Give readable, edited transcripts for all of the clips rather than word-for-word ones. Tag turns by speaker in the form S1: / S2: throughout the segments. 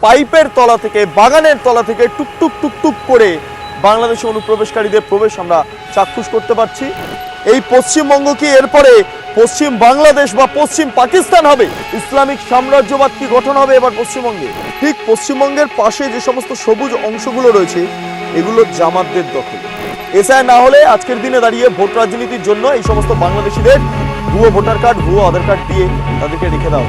S1: পাইপের তলা থেকে, বাগানের তলা থেকে টুকটুক টুকটুক করে বাংলাদেশে অনুপ্রবেশকারীদের প্রবেশ আমরা চাক্ষুষ করতে পারছি। এই পশ্চিমবঙ্গ কি এরপরে পশ্চিম বাংলাদেশ বা পশ্চিম পাকিস্তান হবে? ইসলামিক সাম্রাজ্যবাদ কি গঠন হবে এবার পশ্চিমবঙ্গে? ঠিক পশ্চিমবঙ্গের পাশে যে সমস্ত সবুজ অংশগুলো রয়েছে এগুলো জামাতদের দখলে। এসআই না হলে আজকের দিনে দাঁড়িয়ে ভোট রাজনীতির জন্য এই সমস্ত বাংলাদেশিদের ভুয়ো ভোটার কার্ড, ভুয়ো আধার কার্ড দিয়ে তাদেরকে রেখে দাও।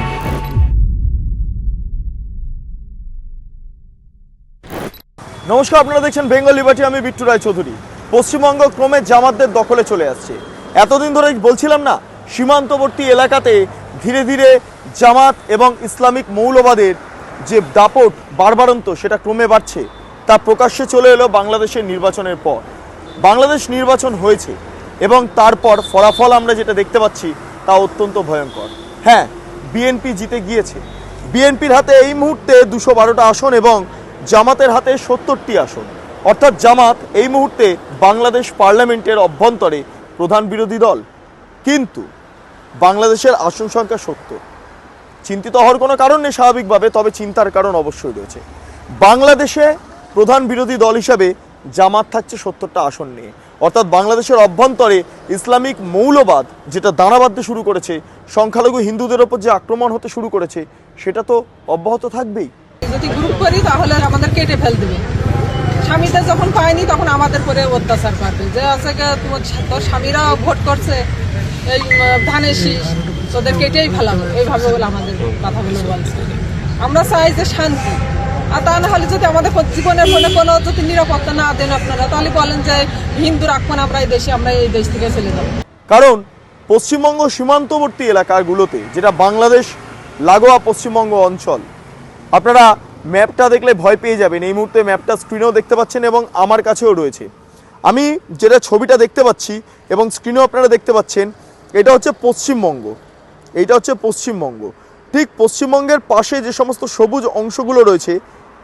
S1: নমস্কার, আপনারা দেখছেন বেঙ্গল লিবার্টি, আমি বিট্টু রায়চৌধুরী। পশ্চিমবঙ্গ ক্রমে জামাতদের দখলে চলে আসছে। এতদিন ধরে বলছিলাম না, সীমান্তবর্তী এলাকাতে ধীরে ধীরে জামাত এবং ইসলামিক মৌলবাদের যে দাপট বাড়বাড়ন্ত সেটা ক্রমে বাড়ছে। তা প্রকাশ্যে চলে এলো বাংলাদেশের নির্বাচনের পর। বাংলাদেশ নির্বাচন হয়েছে এবং তারপর ফলাফল আমরা যেটা দেখতে পাচ্ছি তা অত্যন্ত ভয়ঙ্কর। হ্যাঁ, বিএনপি জিতে গিয়েছে। বিএনপির হাতে এই মুহূর্তে 212টা আসন এবং জামাতের হাতে 70টি আসন। অর্থাৎ জামাত এই মুহূর্তে বাংলাদেশ পার্লামেন্টের অভ্যন্তরে প্রধান বিরোধী দল। কিন্তু বাংলাদেশের আসন সংখ্যা 70। চিন্তিত হওয়ার কোনো কারণ নেই স্বাভাবিকভাবে, তবে চিন্তার কারণ অবশ্যই রয়েছে। বাংলাদেশে প্রধান বিরোধী দল হিসাবে জামাত থাকছে 70টা আসন নিয়ে। অর্থাৎ বাংলাদেশের অভ্যন্তরে ইসলামিক মৌলবাদ যেটা দানা বাঁধতে শুরু করেছে, সংখ্যালঘু হিন্দুদের ওপর যে আক্রমণ হতে শুরু করেছে, সেটা তো অব্যাহত থাকবেই।
S2: যদি গ্রুপ করি তাহলে আমাদের কেটে ফেল দেবে। স্বামীদের যখন পায়নি তখন আমাদের করে অত্যাচার করবে, যে আছে তোর স্বামীরা ভোট করছে এই ধানের শীষ, তোদের কেটেই ফেলাবো, এইভাবে বলে আমাদের কথাগুলো বলছে। আমরা চাই যে শান্তি, আর তা না হলে যদি আমাদের জীবনের মনে কোনো যদি নিরাপত্তা না দেন আপনারা, তাহলে বলেন যে হিন্দু রাখবেন আমরা এই দেশে, আমরা এই দেশ থেকে চলে যাবো।
S1: কারণ পশ্চিমবঙ্গ সীমান্তবর্তী এলাকাগুলোতে, যেটা বাংলাদেশ লাগোয়া পশ্চিমবঙ্গ অঞ্চল, আপনারা ম্যাপটা দেখলে ভয় পেয়ে যাবেন। এই মুহূর্তে ম্যাপটা স্ক্রিনেও দেখতে পাচ্ছেন এবং আমার কাছেও রয়েছে। আমি যেটা ছবিটা দেখতে পাচ্ছি এবং স্ক্রিনেও আপনারা দেখতে পাচ্ছেন, এটা হচ্ছে পশ্চিমবঙ্গ। এইটা হচ্ছে পশ্চিমবঙ্গ। ঠিক পশ্চিমবঙ্গের পাশে যে সমস্ত সবুজ অংশগুলো রয়েছে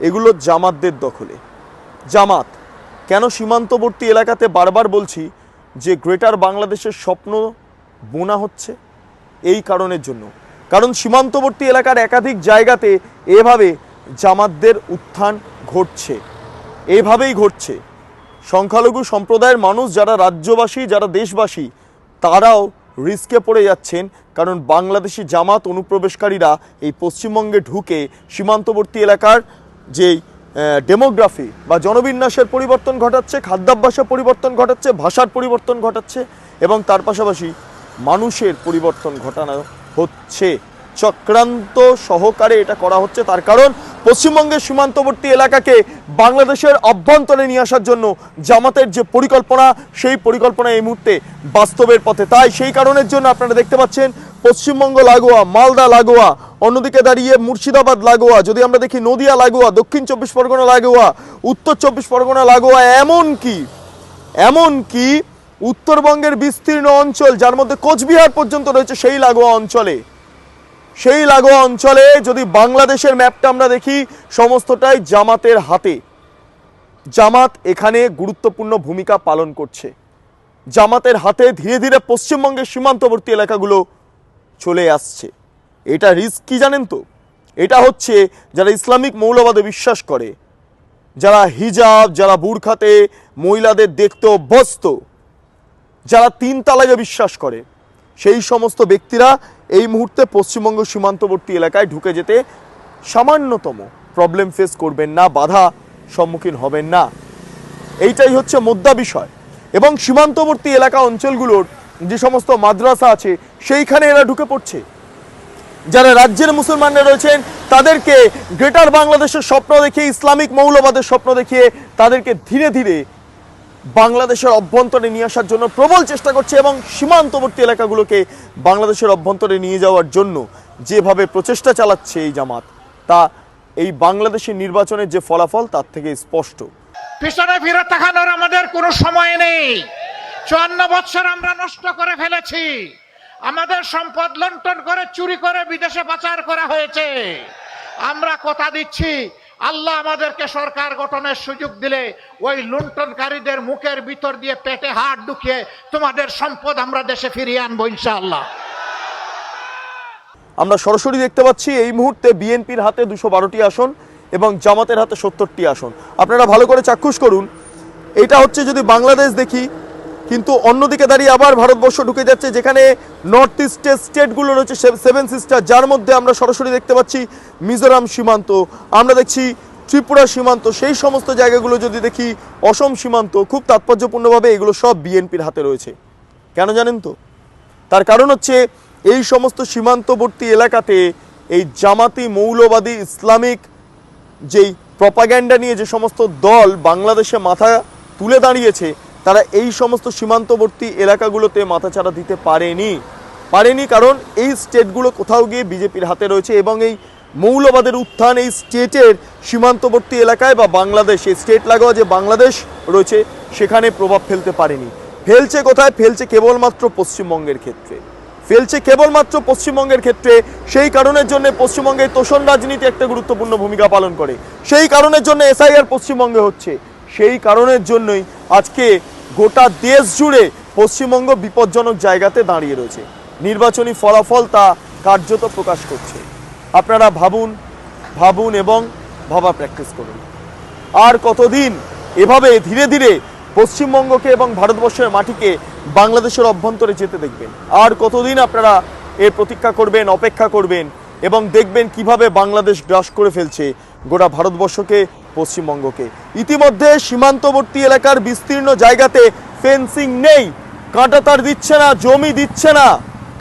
S1: এগুলো জামাতদের দখলে। জামাত কেন সীমান্তবর্তী এলাকাতে বারবার বলছি যে গ্রেটার বাংলাদেশের স্বপ্ন বোনা হচ্ছে? এই কারণের জন্য। কারণ সীমান্তবর্তী এলাকার একাধিক জায়গাতে এভাবে জামাতদের উত্থান ঘটছে, এভাবেই ঘটছে। সংখ্যালঘু সম্প্রদায়ের মানুষ যারা রাজ্যবাসী, যারা দেশবাসী, তারাও রিস্কে পড়ে যাচ্ছেন। কারণ বাংলাদেশি জামাত অনুপ্রবেশকারীরা এই পশ্চিমবঙ্গে ঢুকে সীমান্তবর্তী এলাকার যেই ডেমোগ্রাফি বা জনবিন্যাসের পরিবর্তন ঘটাচ্ছে, খাদ্যাভ্যাসের পরিবর্তন ঘটাচ্ছে, ভাষার পরিবর্তন ঘটাচ্ছে এবং তার পাশাপাশি মানুষের পরিবর্তন ঘটানো হচ্ছে। চক্রান্ত সহকারে এটা করা হচ্ছে। তার কারণ পশ্চিমবঙ্গের সীমান্তবর্তী এলাকাকে বাংলাদেশের অভ্যন্তরে নিয়ে আসার জন্য জামাতের যে পরিকল্পনা, সেই পরিকল্পনা এই মুহূর্তে বাস্তবের পথে। তাই সেই কারণের জন্য আপনারা দেখতে পাচ্ছেন পশ্চিমবঙ্গ লাগোয়া, মালদা লাগোয়া, অন্যদিকে দাঁড়িয়ে মুর্শিদাবাদ লাগোয়া, যদি আমরা দেখি নদিয়া লাগোয়া, দক্ষিণ 24 পরগনা লাগোয়া, উত্তর 24 পরগনা লাগোয়া, এমনকি উত্তরবঙ্গের বিস্তীর্ণ অঞ্চল যার মধ্যে কোচবিহার পর্যন্ত রয়েছে, সেই লাগোয়া অঞ্চলে যদি বাংলাদেশের ম্যাপটা আমরা দেখি, সমস্তটাই জামাতের হাতে। জামাত এখানে গুরুত্বপূর্ণ ভূমিকা পালন করছে। জামাতের হাতে ধীরে ধীরে পশ্চিমবঙ্গের সীমান্তবর্তী এলাকাগুলো চলে আসছে। এটা রিস্ক কি জানেন তো? এটা হচ্ছে যারা ইসলামিক মৌলবাদে বিশ্বাস করে, যারা হিজাব, যারা বুরখাতে মহিলাদের দেখতে অভ্যস্ত, যারা 3 তালাকে বিশ্বাস করে, সেই সমস্ত ব্যক্তিরা এই মুহূর্তে পশ্চিমবঙ্গ সীমান্তবর্তী এলাকায় ঢুকে যেতে সামান্যতম প্রবলেম ফেস করবেন না, বাধা সম্মুখীন হবেন না। এইটাই হচ্ছে মুদ্রা বিষয়। এবং সীমান্তবর্তী এলাকা অঞ্চলগুলোর যে সমস্ত মাদ্রাসা আছে সেইখানে এরা ঢুকে পড়ছে। যারা রাজ্যের মুসলমানরা রয়েছেন তাদেরকে গ্রেটার বাংলাদেশের স্বপ্ন দেখিয়ে, ইসলামিক মৌলবাদের স্বপ্ন দেখিয়ে তাদেরকে ধীরে ধীরে বাংলাদেশের অভ্যন্তরে নিয়ে আসার জন্য প্রবল চেষ্টা করছে। এবং সীমান্তবর্তী এলাকাগুলোকে বাংলাদেশের অভ্যন্তরে নিয়ে যাওয়ার জন্য যেভাবে প্রচেষ্টা চালাচ্ছে এই জামাত, তা এই বাংলাদেশের নির্বাচনের যে ফলাফল তার থেকে স্পষ্ট।
S3: পিছনে ফিরে তাকানোর আমাদের কোনো সময় নেই। 54 বছর আমরা নষ্ট করে ফেলেছি। আমাদের সম্পদ লুণ্ঠন করে, চুরি করে বিদেশে পাচার করা হয়েছে। আমরা কথা দিচ্ছি, আল্লাহ আমাদেরকে সরকার গঠনের সুযোগ দিলে ওই লুণ্ঠনকারীদের মুখের ভিতর দিয়ে পেটে হাত ঢুকিয়ে তোমাদের সম্পদ আমরা দেশে ফিরিয়ে আনবো ইনশাআল্লাহ।
S1: আমরা সরাসরি দেখতে পাচ্ছি এই মুহূর্তে বিএনপির হাতে 212টি আসন এবং জামাতের হাতে 70টি আসন। আপনারা ভালো করে চাক্ষুষ করুন, এটা হচ্ছে যদি বাংলাদেশ দেখি, কিন্তু অন্যদিকে দাঁড়িয়ে আবার ভারতবর্ষ ঢুকে যাচ্ছে, যেখানে নর্থ ইস্টের স্টেটগুলো রয়েছে 7 সিস্টার, যার মধ্যে আমরা সরাসরি দেখতে পাচ্ছি মিজোরাম সীমান্ত, আমরা দেখছি ত্রিপুরা সীমান্ত, সেই সমস্ত জায়গাগুলো যদি দেখি অসম সীমান্ত, খুব তাৎপর্যপূর্ণভাবে এগুলো সব বিএনপির হাতে রয়েছে। কেন জানেন তো? তার কারণ হচ্ছে এই সমস্ত সীমান্তবর্তী এলাকাতে এই জামাতি মৌলবাদী ইসলামিক যেই প্রপাগ্যান্ডা নিয়ে যে সমস্ত দল বাংলাদেশে মাথা তুলে দাঁড়িয়েছে, তারা এই সমস্ত সীমান্তবর্তী এলাকাগুলোতে মাথাচাড়া দিতে পারেনি কারণ এই স্টেটগুলো কোথাও গিয়ে বিজেপির হাতে রয়েছে এবং এই মৌলবাদের উত্থান এই স্টেটের সীমান্তবর্তী এলাকায় বা বাংলাদেশে স্টেট লাগোয়া যে বাংলাদেশ রয়েছে সেখানে প্রভাব ফেলতে পারেনি। ফেলছে কোথায়? ফেলছে কেবলমাত্র পশ্চিমবঙ্গের ক্ষেত্রে, সেই কারণের জন্য পশ্চিমবঙ্গে তোষণ রাজনীতি একটা গুরুত্বপূর্ণ ভূমিকা পালন করে, সেই কারণের জন্য এসআইআর পশ্চিমবঙ্গে হচ্ছে, সেই কারণের জন্যই আজকে গোটা দেশ জুড়ে পশ্চিমবঙ্গ বিপজ্জনক জায়গাতে দাঁড়িয়ে রয়েছে। নির্বাচনী ফলাফল তা কার্যত প্রকাশ করছে। আপনারা ভাবুন এবং ভাবা প্র্যাকটিস করুন। আর কতদিন এভাবে ধীরে ধীরে পশ্চিমবঙ্গকে এবং ভারতবর্ষের মাটিকে বাংলাদেশের অভ্যন্তরে যেতে দেখবেন? আর কতদিন আপনারা এর প্রতীক্ষা করবেন, অপেক্ষা করবেন এবং দেখবেন কিভাবে বাংলাদেশ গ্রাস করে ফেলছে গোটা ভারতবর্ষকে, পশ্চিমবঙ্গকে। ইতিমধ্যে সীমান্তবর্তী এলাকার বিস্তীর্ণ জায়গাতে ফেন্সিং নেই, কাঁটাতার দিচ্ছে না, জমি দিচ্ছে না,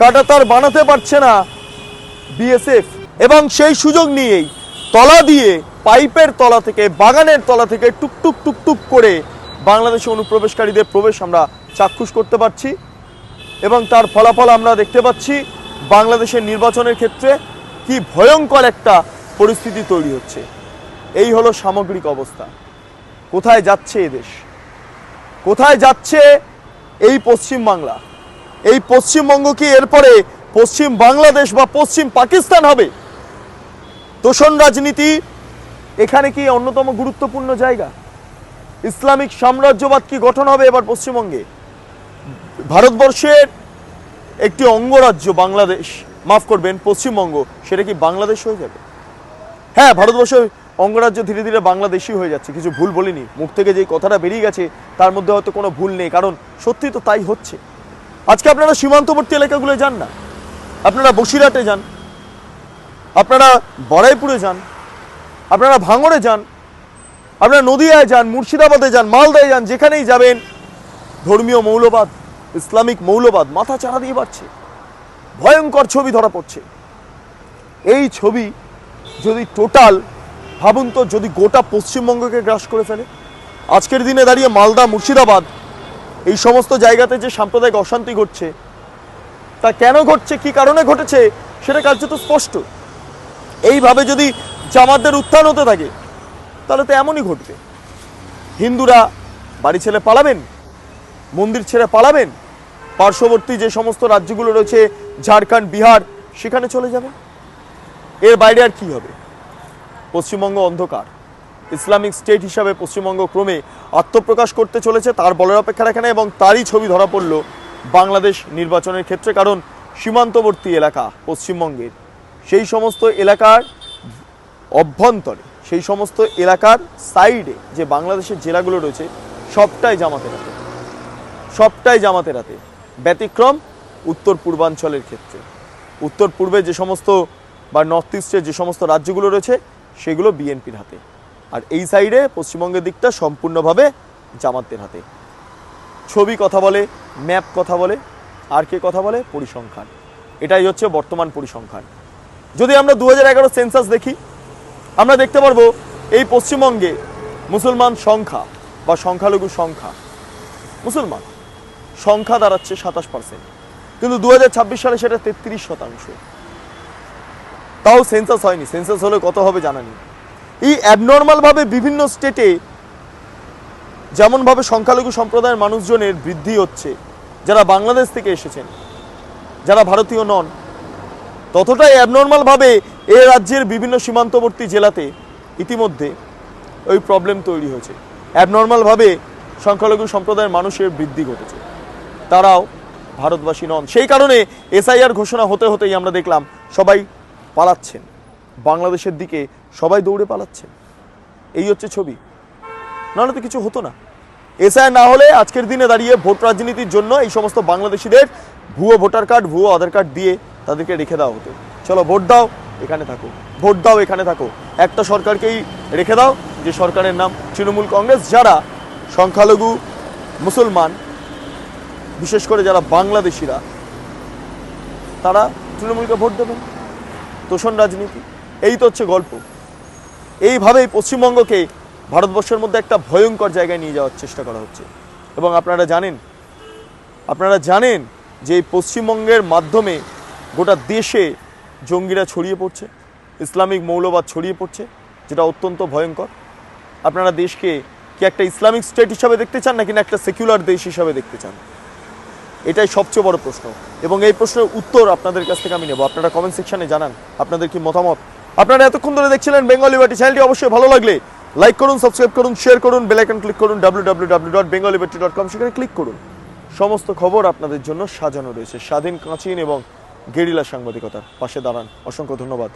S1: কাঁটাতার বানাতে পারছে না বিএসএফ, এবং সেই সুযোগ নিয়েই তলা দিয়ে, পাইপের তলা থেকে, বাগানের তলা থেকে টুকটুক টুকটুক করে বাংলাদেশে অনুপ্রবেশকারীদের প্রবেশ আমরা চাক্ষুষ করতে পারছি এবং তার ফলাফল আমরা দেখতে পাচ্ছি বাংলাদেশের নির্বাচনের ক্ষেত্রে কি ভয়ঙ্কর একটা পরিস্থিতি তৈরি হচ্ছে। এই হলো সামগ্রিক অবস্থা। কোথায় যাচ্ছে এদেশ? কোথায় যাচ্ছে এই পশ্চিম বাংলা? এই পশ্চিমবঙ্গ কি এরপরে পশ্চিম বাংলাদেশ বা পশ্চিম পাকিস্তান হবে? তোষণ রাজনীতি এখানে কি অন্যতম গুরুত্বপূর্ণ জায়গা? ইসলামিক সাম্রাজ্যবাদ কি গঠন হবে এবার পশ্চিমবঙ্গে? ভারতবর্ষের একটি অঙ্গরাজ্য বাংলাদেশ, মাফ করবেন পশ্চিমবঙ্গ, সেটা কি বাংলাদেশ হয়ে যাবে? হ্যাঁ, ভারতবর্ষের অঙ্গরাজ্য ধীরে ধীরে বাংলাদেশই হয়ে যাচ্ছে। কিছু ভুল বলিনি, মুখ থেকে যেই কথাটা বেরিয়ে গেছে তার মধ্যে হয়তো কোনো ভুল নেই, কারণ সত্যি তো তাই হচ্ছে। আজকে আপনারা সীমান্তবর্তী এলাকাগুলো যান না, আপনারা বসিরহাটে যান, আপনারা বড়াইপুরে যান, আপনারা ভাঙড়ে যান, আপনারা নদিয়ায় যান, মুর্শিদাবাদে যান, মালদায় যান, যেখানেই যাবেন ধর্মীয় মৌলবাদ, ইসলামিক মৌলবাদ মাথা চাড়া দিয়ে বাড়ছে, ভয়ঙ্কর ছবি ধরা পড়ছে। এই ছবি যদি টোটাল ভাবুন তো, যদি গোটা পশ্চিমবঙ্গকে গ্রাস করে ফেলে, আজকের দিনে দাঁড়িয়ে মালদা, মুর্শিদাবাদ এই সমস্ত জায়গাতে যে সাম্প্রদায়িক অশান্তি ঘটছে, তা কেন ঘটছে, কি কারণে ঘটেছে সেটা কার্যত স্পষ্ট। এইভাবে যদি জামাতদের উত্থান হতে থাকে তাহলে তো এমনই ঘটবে। হিন্দুরা বাড়ি ছেড়ে পালাবেন, মন্দির ছেড়ে পালাবেন, পার্শ্ববর্তী যে সমস্ত রাজ্যগুলো রয়েছে ঝাড়খণ্ড, বিহার, সেখানে চলে যাবেন। এর বাইরে আর কি হবে? পশ্চিমবঙ্গ অন্ধকার। ইসলামিক স্টেট হিসাবে পশ্চিমবঙ্গ ক্রমে আত্মপ্রকাশ করতে চলেছে, তার বলার অপেক্ষা রাখে না, এবং তারই ছবি ধরা পড়ল বাংলাদেশ নির্বাচনের ক্ষেত্রে। কারণ সীমান্তবর্তী এলাকা পশ্চিমবঙ্গের, সেই সমস্ত এলাকার অভ্যন্তরে, সেই সমস্ত এলাকার সাইডে যে বাংলাদেশের জেলাগুলো রয়েছে সবটাই জামাতের হাতে, ব্যতিক্রম উত্তর পূর্বাঞ্চলের ক্ষেত্রে। উত্তর পূর্বে যে সমস্ত বা নর্থ ইস্টের যে সমস্ত রাজ্যগুলো রয়েছে সেগুলো বিএনপির হাতে, আর এই সাইডে পশ্চিমবঙ্গের দিকটা সম্পূর্ণভাবে জামাতদের হাতে। ছবি কথা বলে, ম্যাপ কথা বলে, আর কে কথা বলে? পরিসংখ্যান। এটাই হচ্ছে বর্তমান পরিসংখ্যান। যদি আমরা 2011 সেন্সাস দেখি, আমরা দেখতে পারবো এই পশ্চিমবঙ্গে মুসলমান সংখ্যা বা সংখ্যালঘু সংখ্যা, মুসলমান সংখ্যা দাঁড়াচ্ছে 27%, কিন্তু 2026 সালে সেটা 33%। তাও সেন্সাস হয়নি, সেন্সাস হলে কত হবে জানা নেই। এই অ্যাবনর্মালভাবে বিভিন্ন স্টেটে যেমনভাবে সংখ্যালঘু সম্প্রদায়ের মানুষজনের বৃদ্ধি হচ্ছে, যারা বাংলাদেশ থেকে এসেছেন, যারা ভারতীয় নন, ততটাই অ্যাবনর্মালভাবে এ রাজ্যের বিভিন্ন সীমান্তবর্তী জেলাতে ইতিমধ্যে ওই প্রবলেম তৈরি হয়েছে। অ্যাবনর্মালভাবে সংখ্যালঘু সম্প্রদায়ের মানুষের বৃদ্ধি ঘটেছে, তারাও ভারতবাসী নন। সেই কারণে এসআইআর ঘোষণা হতে হতেই আমরা দেখলাম সবাই পালাচ্ছেন, বাংলাদেশের দিকে সবাই দৌড়ে পালাচ্ছেন। এই হচ্ছে ছবি, নাহলে তো কিছু হতো না। এসআই না হলে আজকের দিনে দাঁড়িয়ে ভোট রাজনীতির জন্য এই সমস্ত বাংলাদেশিদের ভুয়ো ভোটার কার্ড, ভুয়ো আধার কার্ড দিয়ে তাদেরকে রেখে দেওয়া হতো। চলো ভোট দাও, এখানে থাকো, ভোট দাও, এখানে থাকো। একটা সরকারকেই রেখে দাও, যে সরকারের নাম তৃণমূল কংগ্রেস, যারা সংখ্যালঘু মুসলমান, বিশেষ করে যারা বাংলাদেশিরা, তারা তৃণমূলকে ভোট দেবেন। তোষণ রাজনীতি, এই তো হচ্ছে গল্প। এইভাবেই পশ্চিমবঙ্গকে ভারতবর্ষের মধ্যে একটা ভয়ঙ্কর জায়গায় নিয়ে যাওয়ার চেষ্টা করা হচ্ছে। এবং আপনারা জানেন যে এই পশ্চিমবঙ্গের মাধ্যমে গোটা দেশে জঙ্গিরা ছড়িয়ে পড়ছে, ইসলামিক মৌলবাদ ছড়িয়ে পড়ছে, যেটা অত্যন্ত ভয়ঙ্কর। আপনারা দেশকে কি একটা ইসলামিক স্টেট হিসাবে দেখতে চান, নাকি না একটা সেকুলার দেশ হিসাবে দেখতে চান? এটাই সবচেয়ে বড় প্রশ্ন, এবং এই প্রশ্নের উত্তর আপনাদের কাছ থেকে আমি নেব। আপনারা কমেন্ট সেকশনে জানান আপনাদের কি মতামত। আপনারা এতক্ষণ ধরে দেখছিলেন বেঙ্গল লিবার্টি। চ্যানেলটি অবশ্যই ভালো লাগলে লাইক করুন, সাবস্ক্রাইব করুন, শেয়ার করুন, বেল আইকন ক্লিক করুন, www.bengalliberty.com, সেখানে ক্লিক করুন। সমস্ত খবর আপনাদের জন্য সাজানো রয়েছে। স্বাধীন, কাঁচিন এবং গেরিলা সাংবাদিকতার পাশে দাঁড়ান। অসংখ্য ধন্যবাদ।